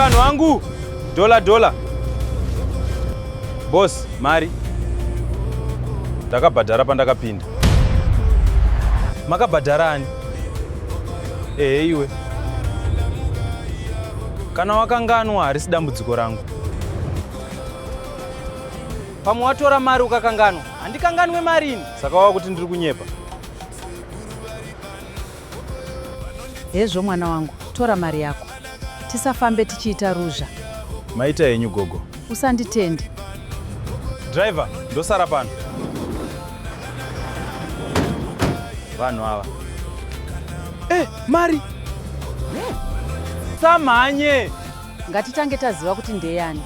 vanhu vangu. Dola. Boss, mari. Ndakabhadhara pandakapinda. Makabhadharani? Iwe. Kana wakanganwa harisi dambudziko rangu. Pamwe watora mari ukakanganwa, handikanganwe marini. Saka wava kuti ndiri kunyepa. Hezvo mwana wangu, tora mari yako. Tisafambe tichiita ruzha. Maita yenyu gogo. Usanditende. Driver, ndosara pano. Vanhu ava. Mari. Samhanye. Ngatitange taziva kuti ndeyani.